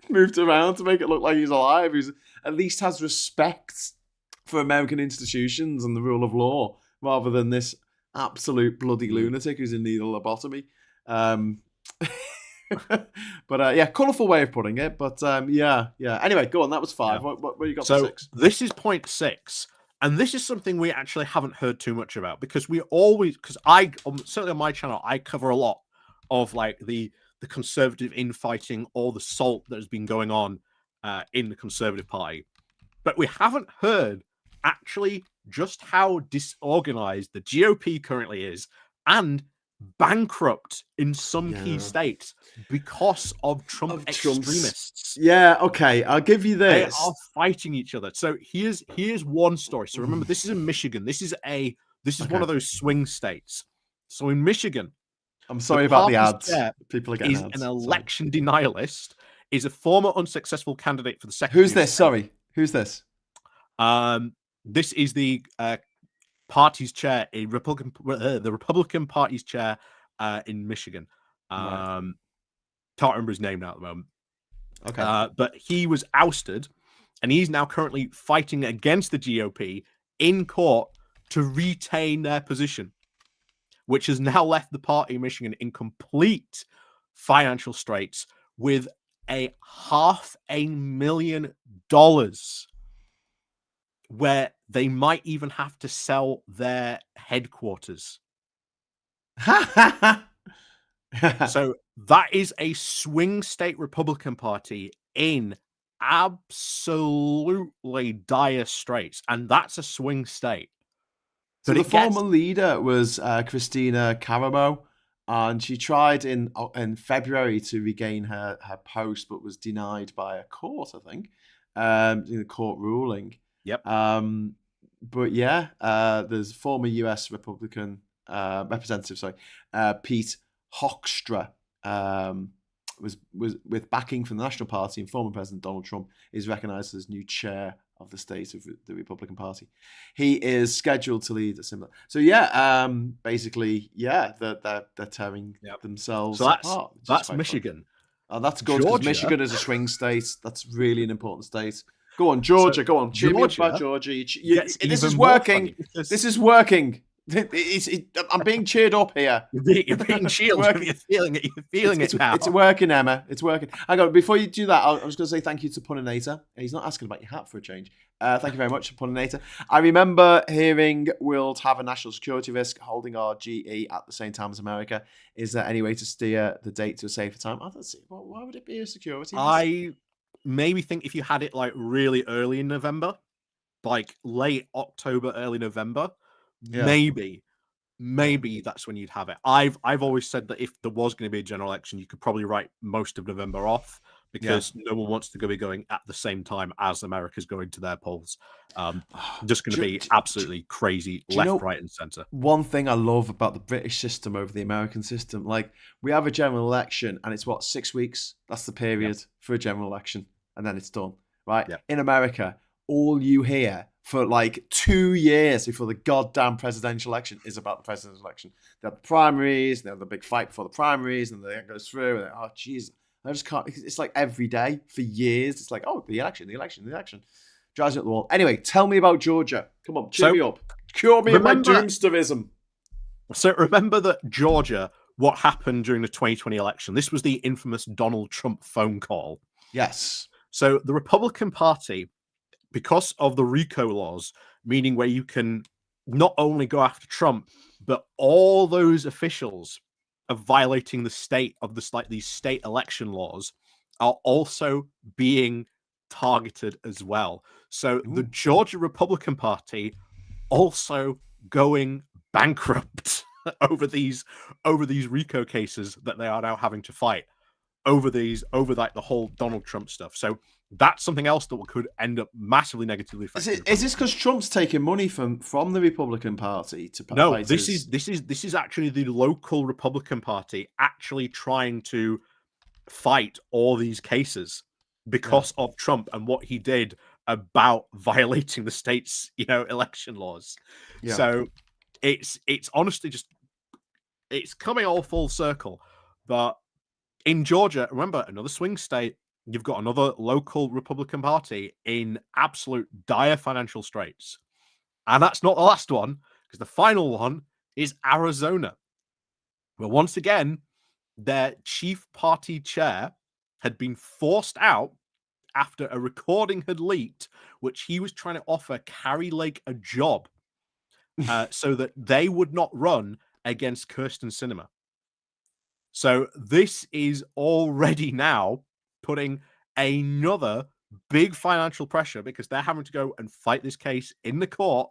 Speaker 1: moved around to make it look like he's alive, who's at least has respect for American institutions and the rule of law, rather than this absolute bloody lunatic who's in need of lobotomy. But yeah, colourful way of putting it. But yeah. Anyway, go on. That was 5. Yeah. What you got for 6?
Speaker 2: This is point 6, and this is something we actually haven't heard too much about because I certainly on my channel I cover a lot of like the conservative infighting or the salt that has been going on in the Conservative Party, but we haven't heard actually just how disorganized the GOP currently is and bankrupt in some key states because of Trump extremists.
Speaker 1: Yeah, okay, I'll give you this.
Speaker 2: They are fighting each other. So here's one story. So remember, this is in Michigan. This is one of those swing states. So in Michigan,
Speaker 1: I'm sorry about the ads. People are getting ads.
Speaker 2: An election denialist, is a former unsuccessful candidate for the second.
Speaker 1: Who's this? Sorry, who's this?
Speaker 2: This is the party's chair, the Republican Party's chair in Michigan. Can't remember his name now at the moment.
Speaker 1: Okay,
Speaker 2: but he was ousted, and he's now currently fighting against the GOP in court to retain their position, which has now left the party in Michigan in complete financial straits with $500,000, where they might even have to sell their headquarters. So that is a swing state Republican Party in absolutely dire straits, and that's a swing state.
Speaker 1: So the former leader was Christina Caramo, and she tried in February to regain her post, but was denied by a court, I think, in a court ruling.
Speaker 2: Yep.
Speaker 1: But yeah, there's former U.S. Republican representative, Pete Hoekstra, was with backing from the National Party, and former President Donald Trump is recognized as new chair of the state of the Republican Party. He is scheduled to lead a similar. So yeah, basically, yeah, they're tearing themselves apart.
Speaker 2: That's Michigan.
Speaker 1: Oh, that's good because Michigan is a swing state. That's really an important state. Go on, Georgia. Go on. Cheer me up about Georgia. This is working. This is working. I'm being cheered up here.
Speaker 2: You're being cheered. You're feeling it. You're feeling it now.
Speaker 1: It's working, Emma. It's working. Hang on. Before you do that, I was going to say thank you to Puninator. He's not asking about your hat for a change. Thank you very much, Puninator. I remember hearing we'll have a national security risk holding our GE at the same time as America. Is there any way to steer the date to a safer time? I don't see. Well, why would it be a security risk?
Speaker 2: I maybe think if you had it like really early in November, like late October, early November,
Speaker 1: Yeah.
Speaker 2: maybe that's when you'd have it. I've always said that if there was going to be a general election, you could probably write most of November off because no one wants to be going at the same time as America's going to their polls. Just going to be absolutely crazy left, right, and center.
Speaker 1: One thing I love about the British system over the American system, like we have a general election and it's what, 6 weeks? That's the period for a general election, and then it's done, right? In America, all you hear for like 2 years before the goddamn presidential election is about the presidential election. They have the primaries, they have the big fight before the primaries, and then it goes through, and oh, jeez, I just can't. It's like every day for years. It's like, oh, the election. Drives me up the wall. Anyway, tell me about Georgia. Come on, cheer me up. Cure me of my doomsterism.
Speaker 2: So remember that Georgia, what happened during the 2020 election? This was the infamous Donald Trump phone call.
Speaker 1: Yes.
Speaker 2: So the Republican Party, because of the RICO laws, meaning where you can not only go after Trump, but all those officials of violating the state of these state election laws are also being targeted as well. So the Georgia Republican Party also going bankrupt over these RICO cases that they are now having to fight over like the whole Donald Trump stuff. So that's something else that could end up massively negatively affecting.
Speaker 1: Is this because Trump's taking money from the Republican Party to
Speaker 2: no? Fight this is actually the local Republican Party actually trying to fight all these cases because of Trump and what he did about violating the state's election laws. So it's honestly just it's coming all full circle. But in Georgia, remember, another swing state, you've got another local Republican Party in absolute dire financial straits. And that's not the last one, because the final one is Arizona. Well, once again, their chief party chair had been forced out after a recording had leaked, which he was trying to offer Carrie Lake a job so that they would not run against Kirsten Sinema. So this is already now putting another big financial pressure because they're having to go and fight this case in the court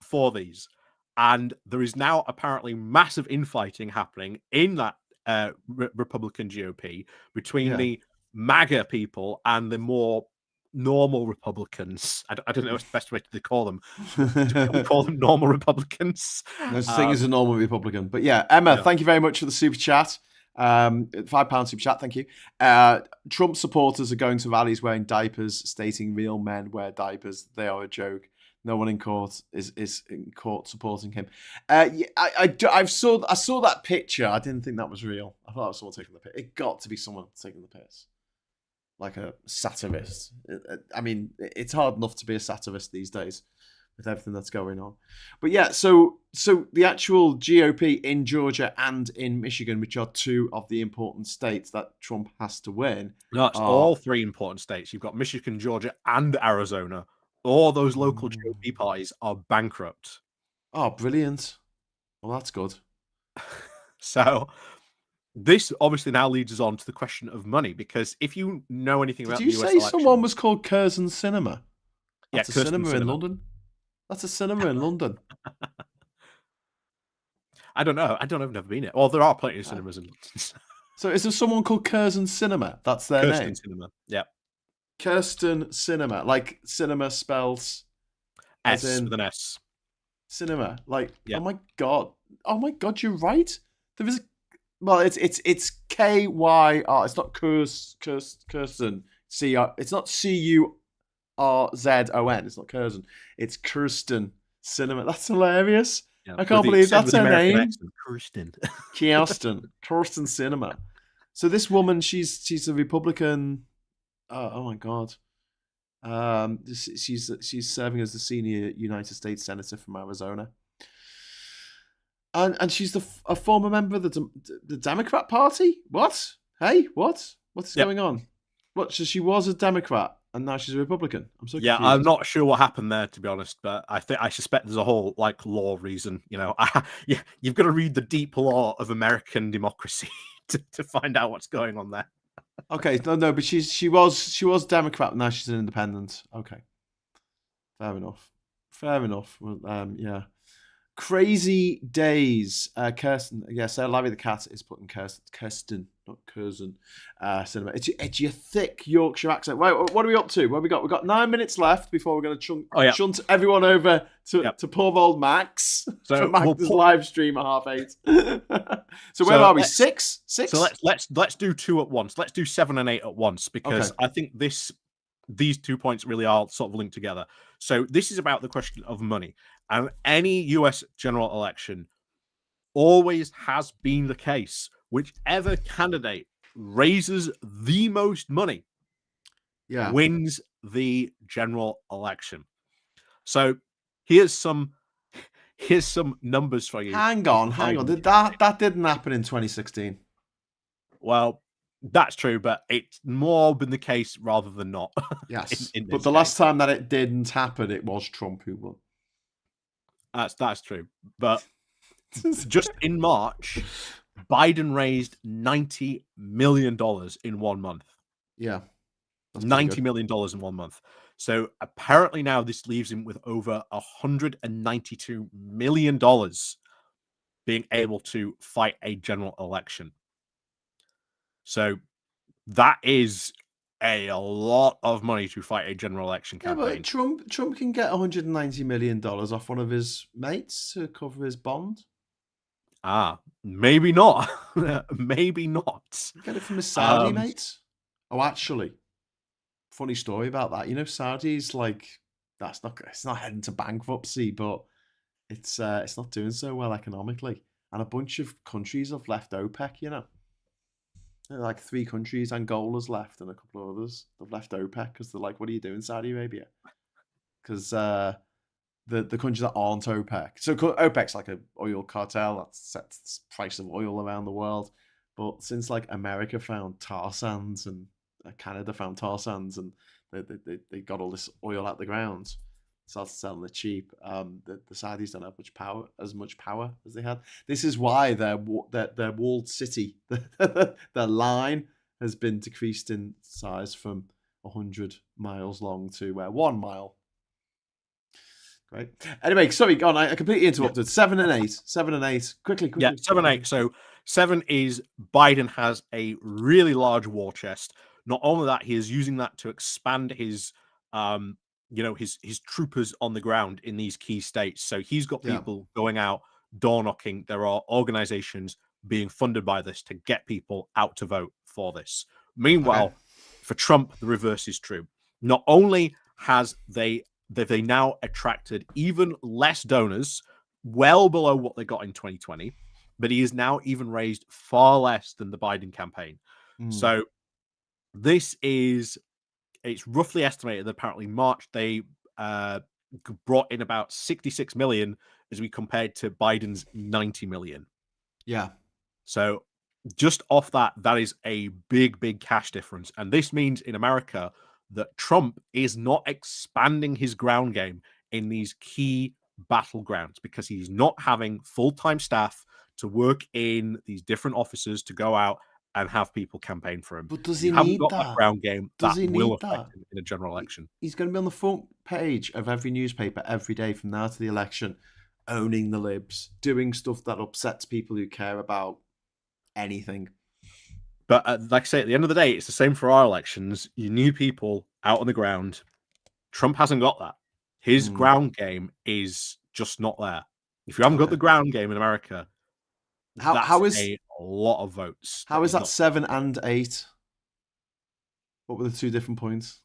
Speaker 2: for these. And there is now apparently massive infighting happening in that Republican GOP between the MAGA people and the more normal Republicans. I don't know what's the best way to call them. Do we call them normal Republicans?
Speaker 1: No such thing as a normal Republican. But yeah, Emma, thank you very much for the super chat. £5 super chat, thank you. Trump supporters are going to rallies wearing diapers, stating real men wear diapers. They are a joke. No one in court is in court supporting him. I saw that picture. I didn't think that was real. I thought it was someone taking the piss. It got to be someone taking the piss, like a satirist. I mean, it's hard enough to be a satirist these days with everything that's going on. But yeah, so the actual GOP in Georgia and in Michigan, which are two of the important states that Trump has to win.
Speaker 2: No, it's all three important states. You've got Michigan, Georgia, and Arizona. All those local GOP parties are bankrupt.
Speaker 1: Oh, brilliant. Well, that's good.
Speaker 2: So this obviously now leads us on to the question of money, because if you know anything about the US election...
Speaker 1: Did you say someone was called Curzon Cinema? That's
Speaker 2: a
Speaker 1: cinema in London? That's a cinema in London.
Speaker 2: I don't know. I've never been it. Well, there are plenty of cinemas in London.
Speaker 1: So is there someone called Curzon Cinema? That's their name?
Speaker 2: Kirsten Cinema, yeah.
Speaker 1: Kirsten Cinema, like cinema spells
Speaker 2: S with an S.
Speaker 1: Cinema, like oh my god, you're right. There is it's K-Y-R. It's not Kirsten. C-R. It's not C-U-R-Z-O-N. It's not Curzon. It's Kirsten Cinema. That's hilarious. Yeah, I can't believe that's her name. Kirsten Cinema. So this woman, she's a Republican. Oh my god. She's serving as the senior United States Senator from Arizona, and she's a former member of the Democrat Party. What? Hey, what is going on? What? So she was a Democrat and now she's a Republican. I'm so confused.
Speaker 2: I'm not sure what happened there, to be honest, but I suspect there's a whole law reason. You've got to read the deep law of American democracy to find out what's going on there.
Speaker 1: Okay, no, but she was Democrat. Now she's an independent. Okay, Fair enough. Fair enough. Well, yeah. Crazy days. Kirsten, so Larry the cat is putting Kirsten, not Curzon, cinema. It's your thick Yorkshire accent. Wait, what are we up to? What have we got? We've got 9 minutes left before we're going to shunt everyone over to poor old Max for Max's live stream at 8:30. So where are we? Six?
Speaker 2: So let's do 2 at once. Let's do 7 and 8 at once, because I think these 2 points really are sort of linked together. So this is about the question of money. And any US general election always has been the case. Whichever candidate raises the most money wins the general election. So here's some numbers for you.
Speaker 1: Hang on. That didn't happen in 2016.
Speaker 2: Well, that's true, but it's more been the case rather than not.
Speaker 1: Yes, but the last time that it didn't happen, it was Trump who won.
Speaker 2: That's true, but just in March, Biden raised $90 million in 1 month.
Speaker 1: Yeah,
Speaker 2: $90 million in 1 month. So apparently now this leaves him with over $192 million being able to fight a general election. So that is a lot of money to fight a general election campaign.
Speaker 1: Yeah, but Trump can get $190 million off one of his mates to cover his bond.
Speaker 2: Maybe not. Maybe not.
Speaker 1: Get it from his Saudi mates. Oh, actually, funny story about that. You know, Saudi's like it's not heading to bankruptcy, but it's not doing so well economically, and a bunch of countries have left OPEC. You know. Like 3 countries, Angola's left, and a couple of others. They've left OPEC because they're like, "What are you doing, Saudi Arabia?" Because the countries that aren't OPEC, so OPEC's like an oil cartel that sets the price of oil around the world. But since like America found tar sands and Canada found tar sands, and they got all this oil out the ground, started selling it cheap. The Saudis don't have as much power as they had. This is why their walled city, their line, has been decreased in size from 100 miles long to 1 mile. Great. Anyway, sorry, go on. I completely interrupted. 7 and 8. 7 and 8. Quickly.
Speaker 2: Yeah, 7 and 8. So 7 is Biden has a really large war chest. Not only that, he is using that to expand his his troopers on the ground in these key states. So he's got people going out, door knocking. There are organizations being funded by this to get people out to vote for this. Meanwhile, for Trump, the reverse is true. Not only has they now attracted even less donors, well below what they got in 2020, but he has now even raised far less than the Biden campaign. So it's roughly estimated that apparently March they brought in about 66 million as we compared to Biden's 90 million.
Speaker 1: Yeah.
Speaker 2: So just off that is a big cash difference. And this means in America that Trump is not expanding his ground game in these key battlegrounds because he's not having full-time staff to work in these different offices to go out and have people campaign for him.
Speaker 1: But does he need
Speaker 2: that ground game that will affect him in a general election?
Speaker 1: He's going to be on the front page of every newspaper every day from now to the election, owning the libs, doing stuff that upsets people who care about anything.
Speaker 2: But like I say, at the end of the day, it's the same for our elections. You need people out on the ground. Trump hasn't got that. His ground game is just not there. If you haven't got the ground game in America,
Speaker 1: how is
Speaker 2: a lot of votes.
Speaker 1: How is that 7 and 8? What were the 2 different points?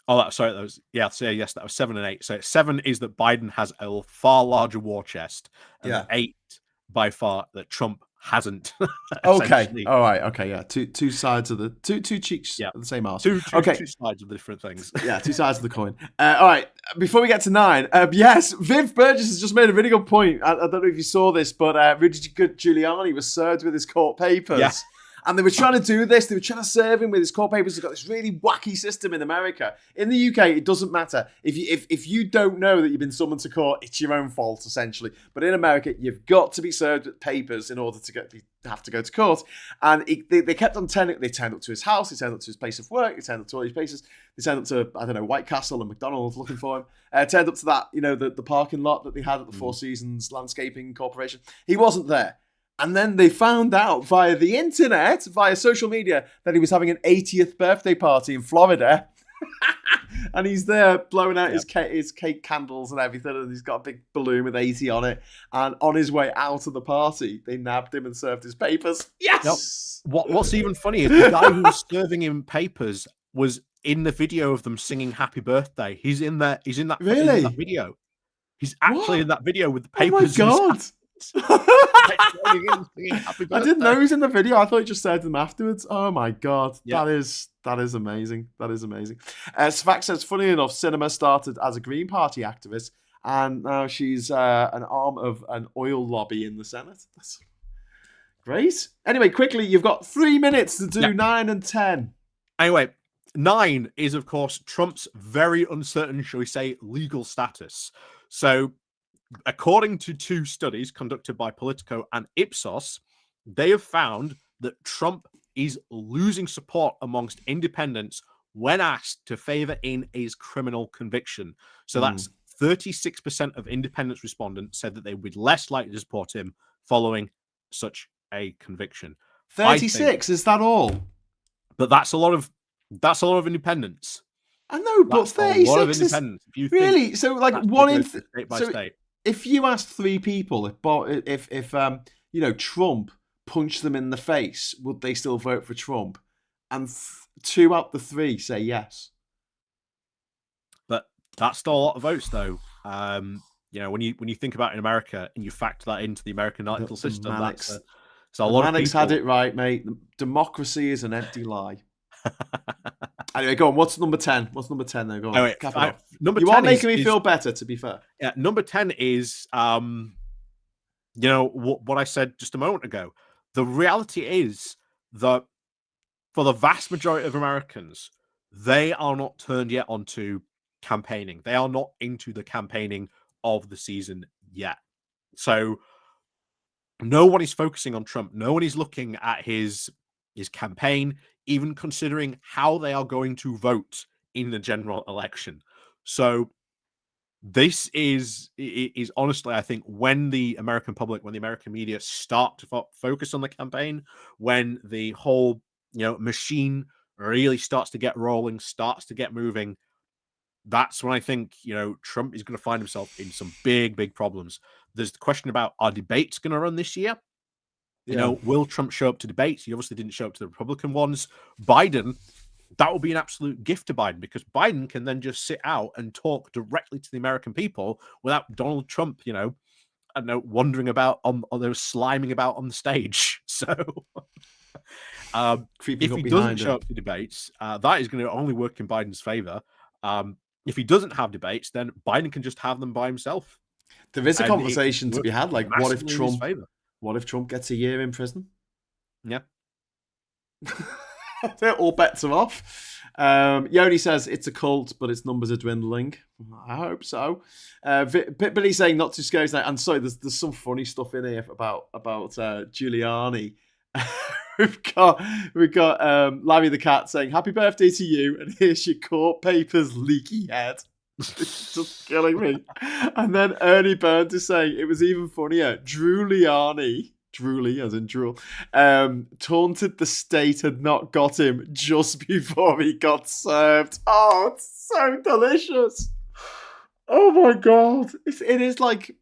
Speaker 2: Oh, that was that was 7 and 8. So 7 is that Biden has a far larger war chest, and 8 by far that Trump hasn't.
Speaker 1: Okay, all right, okay, yeah. Two sides of the two cheeks of the same arse.
Speaker 2: Two sides of the different things.
Speaker 1: Yeah, 2 sides of the coin. All right, before we get to 9, yes, Viv Burgess has just made a really good point. I don't know if you saw this, but Rudy Giuliani was served with his court papers.
Speaker 2: Yeah.
Speaker 1: And they were trying to do this. They were trying to serve him with his court papers. They've got this really wacky system in America. In the UK, it doesn't matter. If you don't know that you've been summoned to court, it's your own fault, essentially. But in America, you've got to be served with papers in order to have to go to court. And they kept on turning. They turned up to his house. They turned up to his place of work. They turned up to all these places. They turned up to, I don't know, White Castle and McDonald's looking for him. Turned up to that, the parking lot that they had at the Four Seasons Landscaping Corporation. He wasn't there. And then they found out via the internet, via social media, that he was having an 80th birthday party in Florida. And he's there blowing out his cake candles and everything. And he's got a big balloon with 80 on it. And on his way out of the party, they nabbed him and served his papers. Yes!
Speaker 2: What's even funny is the guy who was serving him papers was in the video of them singing Happy Birthday. He's in that video. He's actually in that video with the papers.
Speaker 1: Oh my God! I didn't know he was in the video. I thought he just said them afterwards. Oh my God, that is amazing. That is amazing. Svax says, funny enough, Cinema started as a Green Party activist, and now she's an arm of an oil lobby in the Senate. That's great. Anyway, quickly, you've got 3 minutes to do 9 and 10.
Speaker 2: Anyway, 9 is of course Trump's very uncertain, shall we say, legal status. So, according to 2 studies conducted by Politico and Ipsos, they have found that Trump is losing support amongst independents when asked to favor in his criminal conviction. So that's 36% of independents respondents said that they would be less likely to support him following such a conviction.
Speaker 1: 36, is that all?
Speaker 2: But that's a lot of independents.
Speaker 1: I know, but 36
Speaker 2: a lot of independents.
Speaker 1: Really? So like one in
Speaker 2: state by state.
Speaker 1: If you asked 3 people if Trump punched them in the face, would they still vote for Trump? And 2 out of the 3 say yes.
Speaker 2: But that's still a lot of votes, though. When you think about in America and you factor that into the American electoral system, that's a lot of people.
Speaker 1: Had it right, mate. Democracy is an empty lie. Anyway, go on. What's number 10? What's number 10 though? Go on.
Speaker 2: Anyway, number
Speaker 1: you
Speaker 2: 10
Speaker 1: are making me feel better, to be fair.
Speaker 2: Yeah, number 10 is what I said just a moment ago. The reality is that for the vast majority of Americans, they are not turned yet onto campaigning. They are not into the campaigning of the season yet. So no one is focusing on Trump. No one is looking at his campaign, even considering how they are going to vote in the general election. So this is honestly, I think, when the American public, when the American media start to focus on the campaign, when the whole machine really starts to get rolling, starts to get moving, that's when I think Trump is going to find himself in some big problems. There's the question about, are debates going to run this year? Will Trump show up to debates? He obviously didn't show up to the Republican ones. Biden, that will be an absolute gift to Biden, because Biden can then just sit out and talk directly to the American people without Donald Trump, wandering about sliming about on the stage. So if he doesn't show up to debates, that is going to only work in Biden's favor. If he doesn't have debates, then Biden can just have them by himself.
Speaker 1: There is a conversation to be had, like, what if Trump gets a year in prison?
Speaker 2: Yeah.
Speaker 1: All bets are off. Yoni says it's a cult, but its numbers are dwindling. I hope so. But he's saying not too scary. And sorry, there's some funny stuff in here about Giuliani. we've got Larry the cat saying happy birthday to you, and here's your court papers, leaky head. It's just killing me. And then Ernie Burns is saying it was even funnier. Drooly, as in drool, taunted the state had not got him just before he got served. Oh, it's so delicious. Oh my God. It's like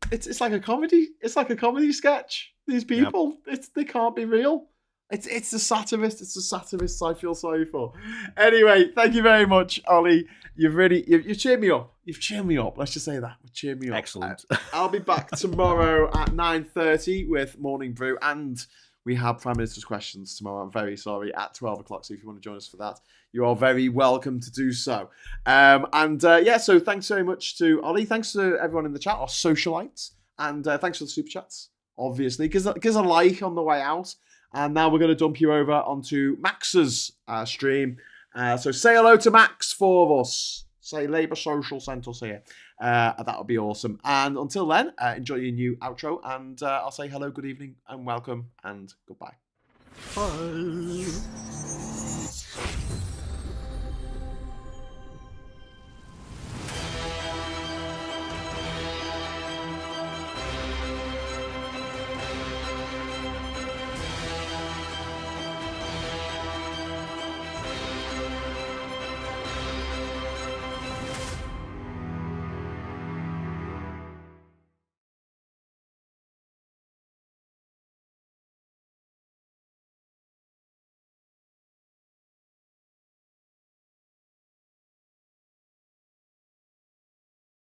Speaker 1: a comedy. It's like a comedy sketch. These people, they can't be real. It's the satirists. It's the satirists I feel sorry for. Anyway, thank you very much, Ollie. You've cheered me up. You've cheered me up. Let's just say that. You've cheered me up.
Speaker 2: Excellent.
Speaker 1: I'll be back tomorrow at 9:30 with Morning Brew, and we have Prime Minister's questions tomorrow. I'm very sorry, at 12 o'clock. So if you want to join us for that, you are very welcome to do so. So thanks very much to Ollie. Thanks to everyone in the chat, our socialites, and thanks for the super chats. Obviously, give us a like on the way out. And now we're going to dump you over onto Max's stream. So say hello to Max for us. Say Labour Social sent us here. That would be awesome. And until then, enjoy your new outro. And I'll say hello, good evening, and welcome, and goodbye.
Speaker 2: Bye.